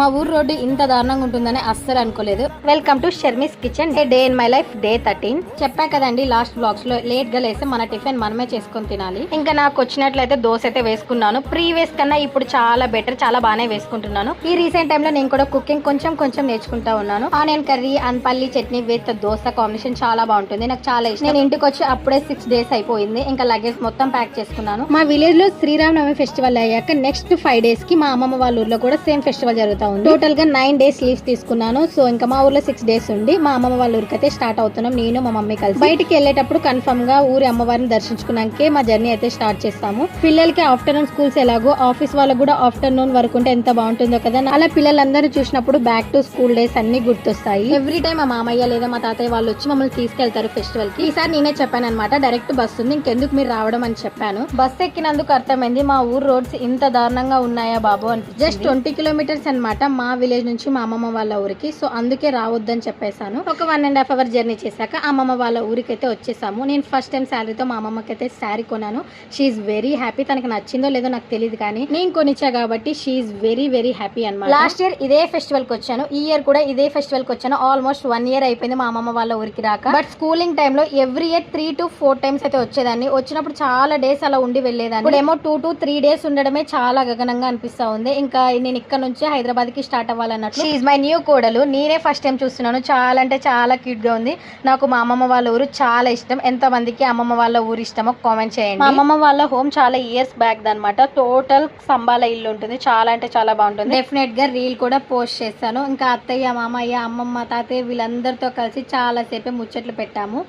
మా ఊరు రోడ్డు ఇంత దారుణంగా ఉంటుందని అస్సలు అనుకోలేదు. Welcome to Sharmi's kitchen, day in my life, day 13. చెప్పా కదండి లాస్ట్ బ్లాగ్స్ లో, లేట్ గా లేస్తే మన టిఫిన్ మనమే చేసుకొని తినాలి. ఇంకా నాకు వచ్చినట్లయితే దోశ అయితే వేసుకున్నాను. ప్రీవియస్ కన్నా ఇప్పుడు చాలా బెటర్, చాలా బాగానే వేసుకుంటున్నాను. ఈ రీసెంట్ టైమ్ లో నేను కూడా కుకింగ్ కొంచెం నేర్చుకుంటా ఉన్నాను. ఆనియన్ కర్రీ అండ్ పల్లి చట్నీ విత్ దోశ కాంబినేషన్ చాలా బాగుంటుంది, నాకు చాలా ఇష్టం. నేను ఇంటికి వచ్చి అప్పుడే 6 days అయిపోయింది. ఇంకా లగేజ్ మొత్తం ప్యాక్ చేసుకున్నాను. మా విలేజ్ లో శ్రీరామనవమి ఫెస్టివల్ అయ్యాక నెక్స్ట్ 5 days కి మా అమ్మమ్మ వాళ్ళ ఊర్లో కూడా సేమ్ ఫెస్టివల్ జరుగుతుంది. టోటల్ గా 9 days లీవ్స్ తీసుకున్నాను. సో ఇంకా మా ఊర్లో 6 days ఉండి మా అమ్మమ్మ వాళ్ళ ఊరికి అయితే స్టార్ట్ అవుతున్నాం. నేను మా మమ్మీ కలిసి బయటికి వెళ్ళేటప్పుడు కన్ఫర్మ్ గా ఊరి అమ్మవారిని దర్శించుకున్నాకే మా జర్నీ అయితే స్టార్ట్ చేస్తాము. పిల్లలకి ఆఫ్టర్నూన్ స్కూల్స్ ఎలాగో, ఆఫీస్ వాళ్ళకు కూడా ఆఫ్టర్నూన్ వరకు ఉంటే ఎంత బాగుంటుందో కదా. అలా పిల్లలందరూ చూసినప్పుడు బ్యాక్ టు స్కూల్ డేస్ అన్ని గుర్తొస్తాయి. ఎవ్రీ టైం మా మామయ్య లేదా మా తాతయ్య వాళ్ళు వచ్చి మమ్మల్ని తీసుకెళ్తారు ఫెస్టివల్ కి. ఈసారి నేనే చెప్పాను అనమాట, డైరెక్ట్ బస్ ఉంది, ఇంకెందుకు మీరు రావడం అని చెప్పాను. బస్ ఎక్కినందుకు అర్థమైంది మా ఊరు రోడ్స్ ఇంత దారుణంగా ఉన్నాయా బాబు అని. జస్ట్ 20 kilometers అనమాట మా విలేజ్ నుంచి మా అమ్మమ్మ వాళ్ళ ఊరికి. సో అందుకే రావద్దని చెప్పేశాను. ఒక 1.5 hour జర్నీ చేశాక అమ్మమ్మ వాళ్ళ ఊరికి అయితే వచ్చేసాము. నేను ఫస్ట్ టైం శాలరీతో మా అమ్మమ్మకి అయితే శారీ కొన్నాను. She's very happy. తనకి నచ్చిందో లేదో నాకు తెలియదు, కానీ నేను కొనిచ్చా కాబట్టి షీఈ్ వెరీ హ్యాపీ అనమాట. లాస్ట్ ఇయర్ ఇదే ఫెస్టివల్ కి వచ్చాను, ఈ ఇయర్ కూడా ఇదే ఫెస్టివల్ కి వచ్చాను. ఆల్మోస్ట్ 1 year అయిపోయింది మా అమ్మమ్మ వాళ్ళ ఊరికి రాక. బట్ స్కూలింగ్ టైమ్ లో ఎవ్రీ ఇయర్ 3 to 4 times అయితే వచ్చేదాన్ని. వచ్చినప్పుడు చాలా డేస్ అలా ఉండి వెళ్ళేదాన్ని. ఇప్పుడేమో 2 to 3 days ఉండడమే చాలా గగనంగా అనిపిస్తా ఉంది. ఇంకా నేను ఇక్కడ నుంచి హైదరాబాద్ కి స్టార్ట్ అవ్వాలన్నట్లు. షీఈ్ మై న్యూ కోడలు. నేనే ఫస్ట్ టైం చూస్తున్నాను. చాలా అంటే చాలా క్యూట్ గా ఉంది. నాకు మా అమ్మమ్మ వాళ్ళ ఊరు చాలా ఇష్టం. ఎంత మందికి అమ్మమ్మ వాళ్ళ ఊరు ఇష్టమో కామెంట్ చేయండి. మా అమ్మమ్మ వాళ్ళ హోమ్ చాలా ఇయర్స్ బ్యాక్ దనమాట. టోటల్ సంబాల ఇల్లు ఉంటుంది. చాలా అంటే చాలా బాగుంటుంది. డెఫినెట్ గా రీల్ కూడా పోస్ట్ చేస్తాను. ఇంకా అత్తయ్య, మామయ్య, అమ్మమ్మ, తాతయ్య వీళ్ళందరితో కలిసి చాలా సేపే ముచ్చట్లు పెట్టాము.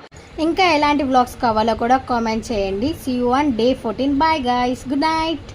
ఇంకా ఎలాంటి వ్లాగ్స్ కావాలో కూడా కామెంట్ చేయండి. See you on day 14. Bye guys, good night.